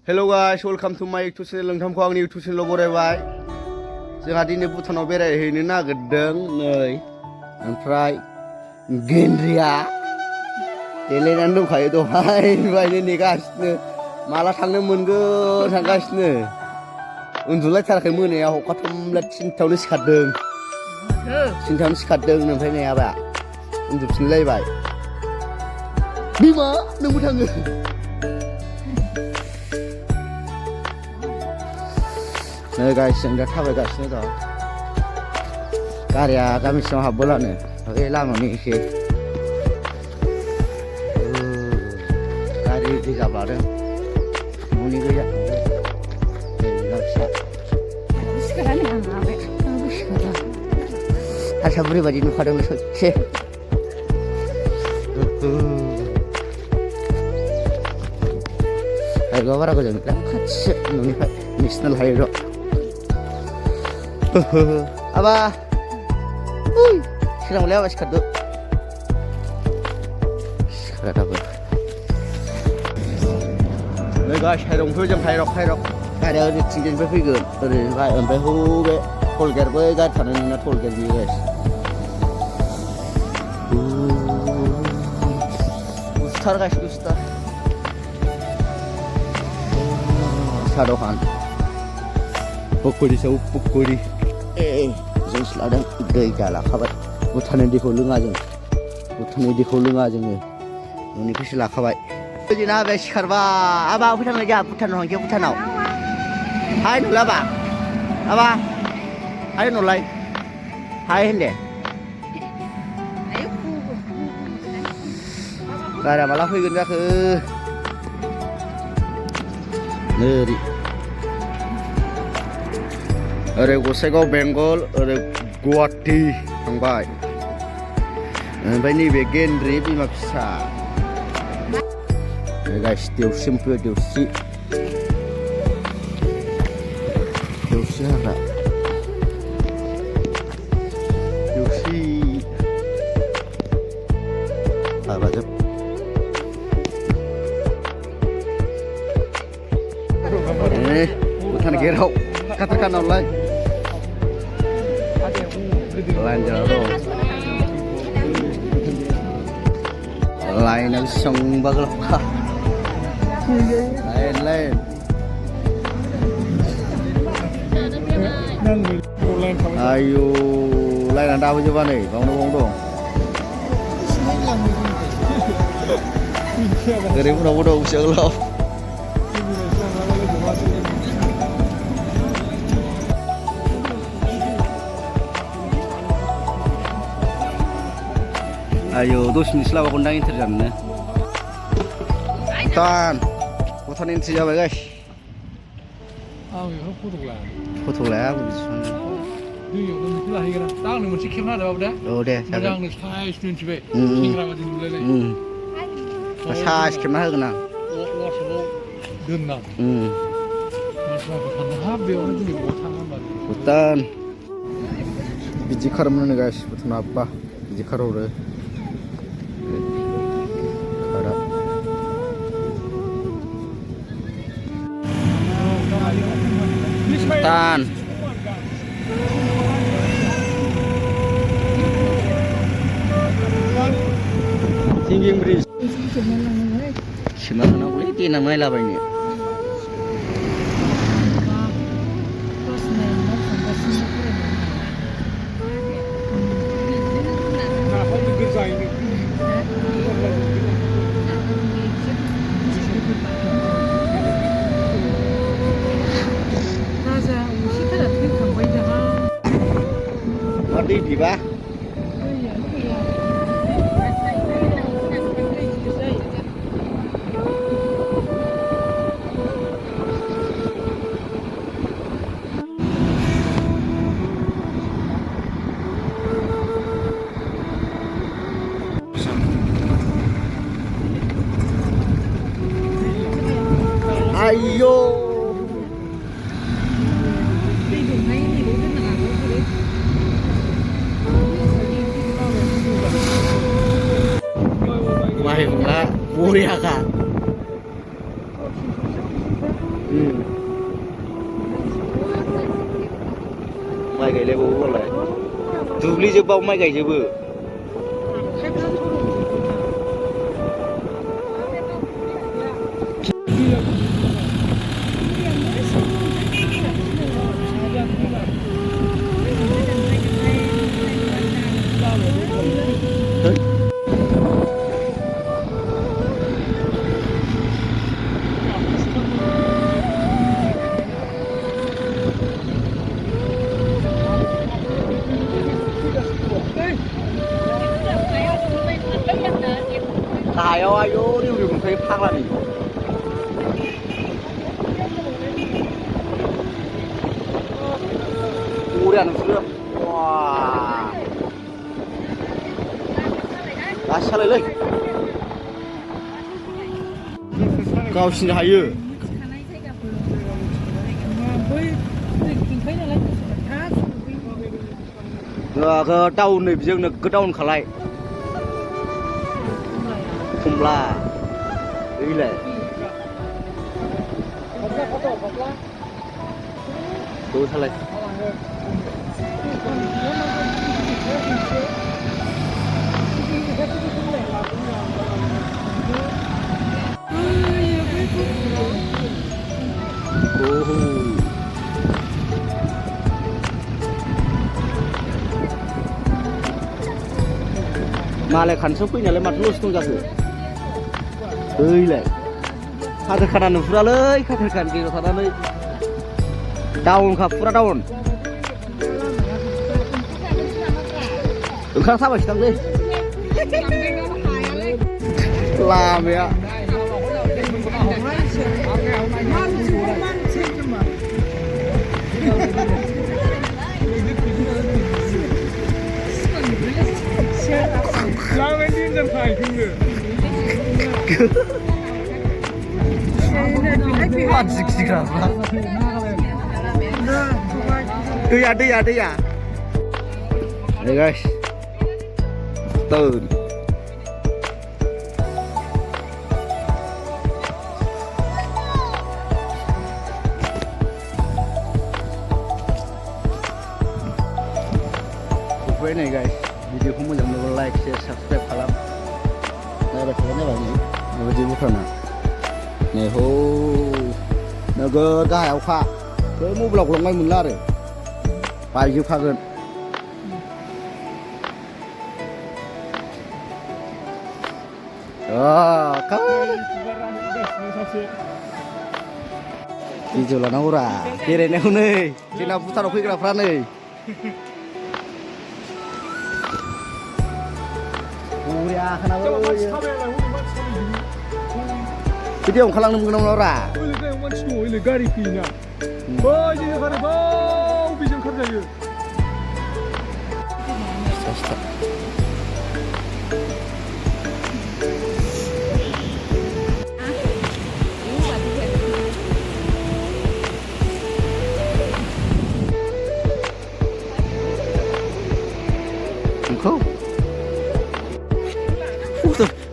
Hello guys, welcome to my YouTube channel. Nोंथांखौ आंनि YouTube channel बरायबाय। जोंहा दिनै भुटानाव बेरायहैनो नागिरदों नै ओमफ्राय गेन्द्रिया देलायनानै दंखायो दहायनिफ्रायनो नेगासिनो माला थांनो मोनगोन थांगासिनो उन्दुलायथाराखै मोनायाव अखा थमब्लेद 3थायावनो सिखारदों ओमफ्राय नायाबा उन्दुफिनलायबाय बिमा नोंबो थाङो नै गाइस जों दा थाबायगासिनो दं गारिया गामिसिमाव हाबबोलानो ओरै लामानि एसे गारि रिजार्भ लादों न'नि गैया हारसा बुरै बायदि नुखादोंलै ससे हाइर'आ बारा गोजान नंला खाथिसो न'निफ्राय नेसनेल हाइर' आबा सिगांलाय आबा सिखारदो सिखारा दाबो नै गाइस हाइर'निफ्राय जों हाइर' गारिया ओरैथिंजायनिफ्राय फैगोन ओरैनिफ्राय ओमफ्राय हबे टलगेट बै गारि थानाय नोंना टलगेट बियो गाइस गुसुथार गाइस गुसुथार साहा दखान पक'रि साव पक'रि जुइस लादों दै लाखाबाय भुटाननि दैखौ लोङा जोङो न'निफ्रायसो लाखाबाय जोंना आबाया सिखारबा आबा फैथांलाय जोंहा भुटानाव थांसै भुटानाव हाय नुला आबा हाय नुलाय हाय होनदे गारिया माला फैगोन जाखो ओरै गसाइगाव बेंगल ओरै गुवाहाटि थांबाय ओमफ्राय नैबे गेन्द्रि बिमा फिसा गाइस देवसिमफोर देवसि हाग्रा देवसि हाबाजोब भुटान गेटआव खाथाखानावलाय लाइन जाना दं लाइनाव बेसेबांबा गोलावखा लाइन आयु लाइना दाबो जोबा नै बावनो दं ओरै उनावबो दं बेसे गोलाव आयु 10 मिनिटसो लाबावगोनदां एन्ट्रि जानोनो भुटान एन्ट्रि जाबाय गाइस आं बेखौ फट' लाया आंबो दैयावनो बेखौ लाहैगोन दा आंनो मोनसे खेबना होदों दे औ दे मोजां आंनो साइज मिन्थिबाय सेंग्रा बादि नुलायलाय साइज खेबना होगोन आं वाट्सएपआव दोनना मानसिफोरा थांनो हाब बेयावनो दिनै बहा थाङा होमबा भुटान बिदि खारोमोनो गाइस भुटान हाबबा बिदि खारहरो Tan Singging bridge Semana boleh di namanya lah banyak đi thì ba ayo Mahimla, Buya थाखा माइ गायलायबावोबालाय दुब्लि जोब्बाव माइ गायजोबो गाहायाव आयौ रिउ रिउ मोनखायो फाग्लानि बरिया नोंसोरो वा लासै सालायलै गावसिनो हायो डाउन नै बिजों नोगोद डाउन खालाय खमला ओइलाय दो सालाय मालाय खानसेयाव फैनायालाय माथो लस दं जाखो ओइलाय खाथेर खाना नुहुरालै खाथेर खान गेजेराव थानानै डाउनखा फुरा डाउन ओंखार थाबायसो थांलै लामाया दैया Hey guys turun oke nih guys videoku moजां मोनोब्ला like share subscribe खालाम नायबाय थाबानो जाबाय बेबायदि बुथाना नै हो नोगोद गाहायावखा बे मबाइलाव गलांनाय मोनला आरो बायजोबखागोन भिडिअ लानांगौरा बेरायनायाव नै जोंना भुटानाव फैग्राफ्रा नै बरिया खोनाबाय भिडिअ ओंखारलांनो मोनगोन ना मोनाब्रा मानसि दङ ओइलाय गारि फैयोना बैजों ओंखारो बाव बेजों ओंखारजायो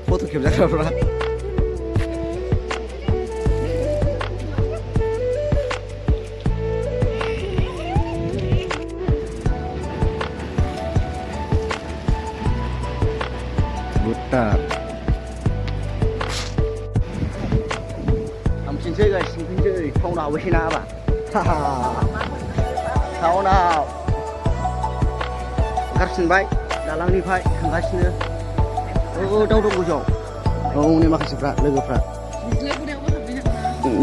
foto खेबजाग्राफ्रा Butar हामफिनसै guys हामफिनसै टाउनाव हाबैसै ना बा टाउनाव ओंखारफिनबाय दालांनिफ्राय थांगासिनो दाउ दं गोजौआव औ नै माखासेफ्रा लोगोफ्रा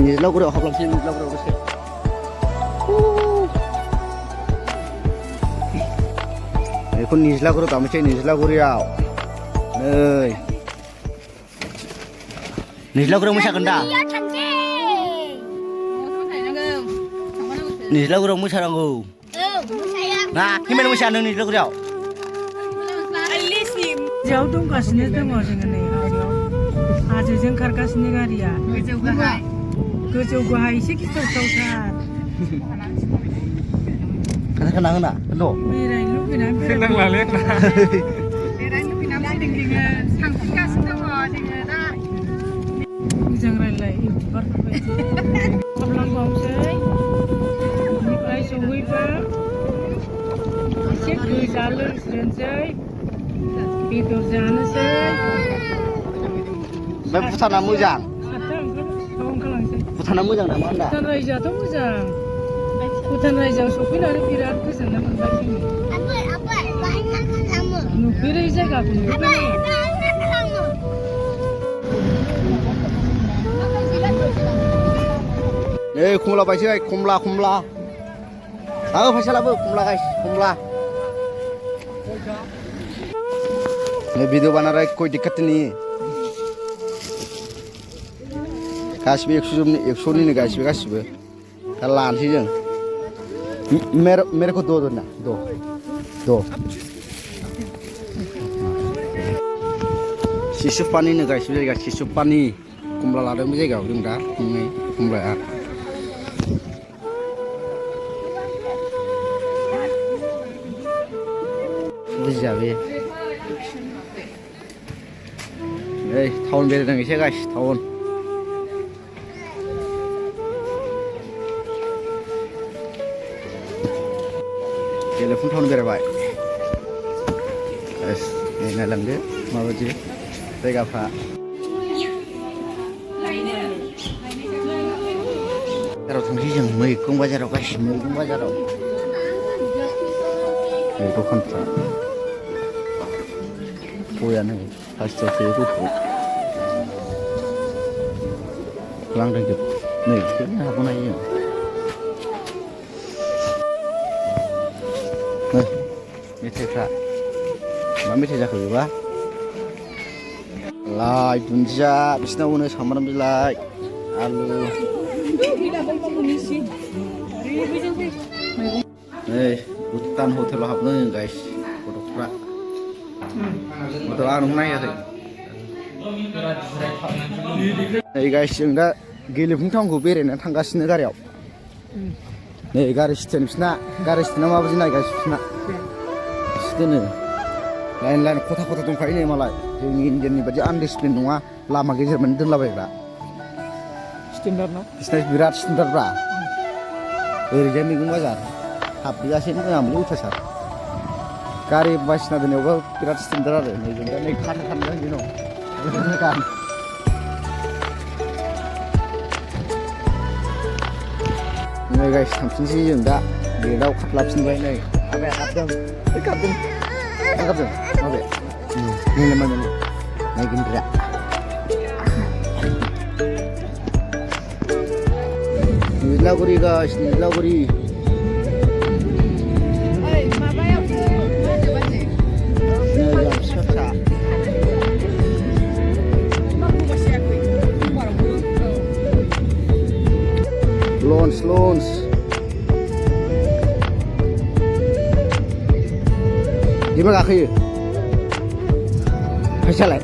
निज्लागुरियाव हाबलांसै निज्लागुरियाव दसे बेखौ निज्लागुरियाव दामनोसै निज्लागुरियाव नै निज्लागुरियाव मोसागोन दा निज्लागुरियाव मोसानांगौ ना हिमेन मोसाया नों निज्लागुरियाव जौआव दंगासिनो दङ जोङो नै हाजोजों खारगासिनो गारिया गोजौ गाहाय एसे गिथावथावथार खोना होना बेरायनो लुबैनानै बेरायनो लुबैनानै फैदों जोङो थांफिनगासिनो दङ जोङो दा इउटुबार बायदि खालामबावनोसै बेनिफ्राय सहैबा एसे गोजा लोंस्रोनोसै बेदर जानोसै ओमफ्राय भुटाना मोजां सातथा ओंखारलांसै भुटाना मोजां नामा होनदा भुटान रायजोआथ' मोजां भुटान रायजोआव सफैनानै बिराद गोजोननाय मोनबाय जोङो नुफेरै जायगाखौ नुबाय नै खमला बायसै खमला फैसा लाबो खमला गाइस खमला नै भिडिअ बना रहा है कोई दिक्कत नहीं है गासिबो 100 नि गासिबो दा लानोसै जों मेरे को दो ना दो शिशु पानी नो गासिबो जायगा शिशु पानी खमला लादों बे जायगायाव जों दा खमलाया बुजिजाबे ओइ टाउन बेरायदों एसे गाइस टाउन गेलेफुं टाउन बेरायबाय नायलांदो माबायदि जायगाफ्रा बाजाराव थांसै जों मैगं बाजाराव गासिबो मैगं बाजाराव दखानफ्रा गयानो प्लास्टिकआव सोयो गयखौ लांदांजोब नै बिदिनो हाबनाय जों मेथाइफ्रा मा मेथाइ जाखो बेबा लाइ दुन्दिया बिसिनाव होनो सामब्राम बिलाइ आलु नै भुटान हटेलाव हाबनो जों गाइस गथ'फ्रा आं नायाखै नै गाइस जों दा गेलेफुं टाउनखौ बेरायनो थांगासिनो गारियाव नै गारि स्टेन्ड बिसिना गारि स्टेन्डआ माबायदि नाय गाइस बिसिना दोनो लाइन खथा दंखायो नै मालाय जोंनि इन्डियाननि बायदि आनडिसिप्लिन नङा लामा गेजेर माने दोनलाबायग्रा स्टेन्डार्ड ना बिसिना बिराद स्टेन्डार्डब्रा ओरैजाय मैगं बाजार हाबजासे मोजांलै अयथासार गारि बायसिना दोननायावबो बिराद स्टेन्डार्ड आरो नै जों दा नै खारगासिनो दं नै गाइस थांफिनसै जों दा गेटआव खारलाफिनबाय नै आबाया खारदों माबे नायगोनद्रा निज्लागुरि गाइस निज्लागुरि लन्स दिमा गाखोयो फैसालाय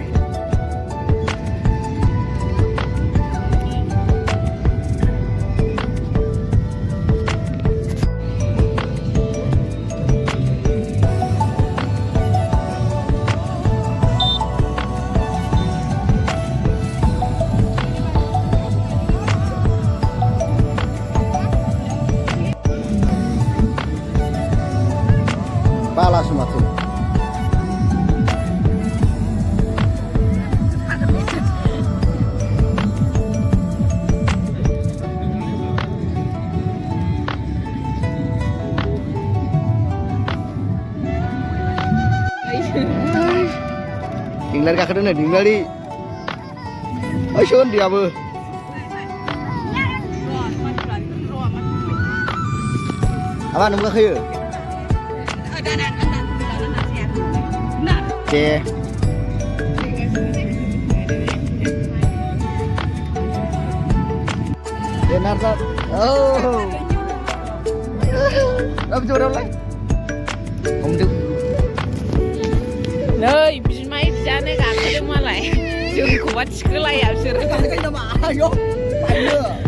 बालासो माथो Dinglar kakak dulu dinglari. Ayo dia apa? Apa nemu kakak? Oke. Benar tak? Oh. Apa coba lagi? Om tu. नै बिमाय फिसानो गाखोदों मालाय जोंखौबा थिखोलाया बिसोरो Ayo,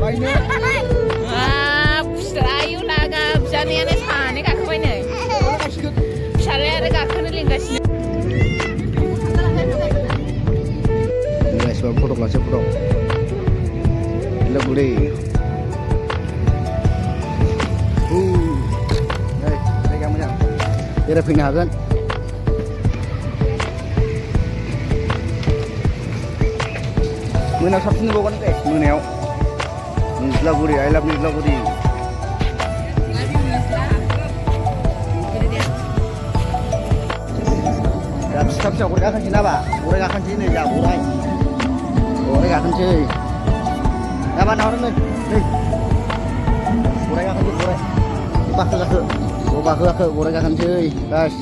baयनो खुस्रा आयु लागा बिजानायानो सानै गाखोबाय नै फिसालाया आरो गाखोनो लिंगासिनो Guys, bawa foto kelasnya foto. Gila-guli. Đây, đây các bạn. Đây là phình nào dân. Mưa nào sắp xin vô con đấy, mưa néo. Gila-guli, I love gila-guli. Siap-siap, udah akan sini apa? Udah akan sini ya, udah akan sini. Ya mana orang nih? Nih. Udah akan sini, udah. Ubah ke, udah akan sini, guys.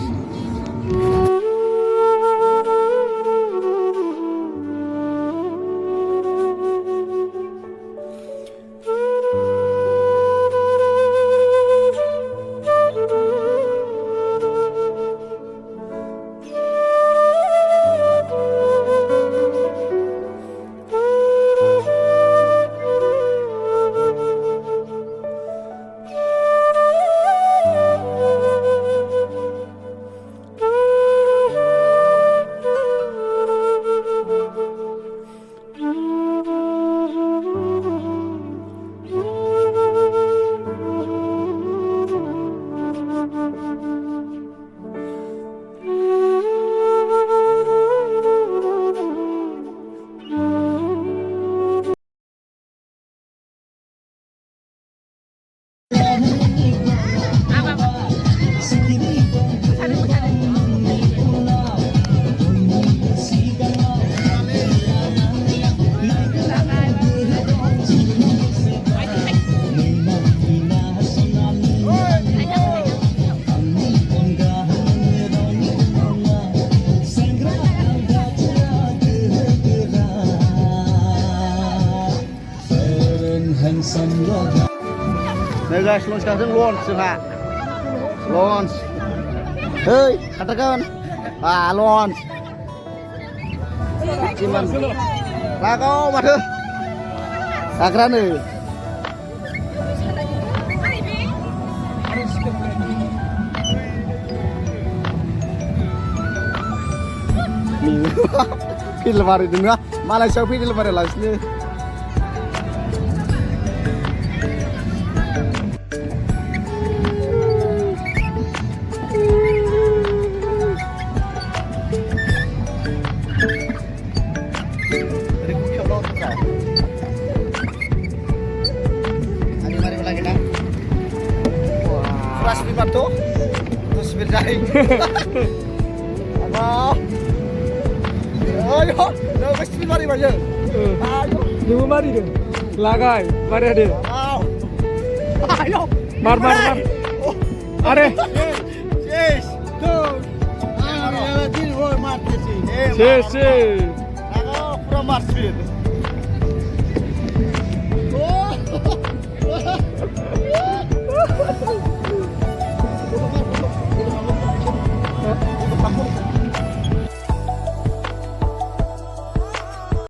Đây guys, launch sekarang launch sudah. Launch. Hei, katakan. Launch. Ciman. Lah kau madu. Sakran nih. Film hari ini malah Shopee film hari last nih. Terus berdaing. Aduh. Ayo, dah mesti mari aja. Ayo. Dua mari deh. Lagai, mari ada. Ayo. Mar. Are. Yes. Tuh. Ari lagi woi mati sih. Si. Aku kurang mati.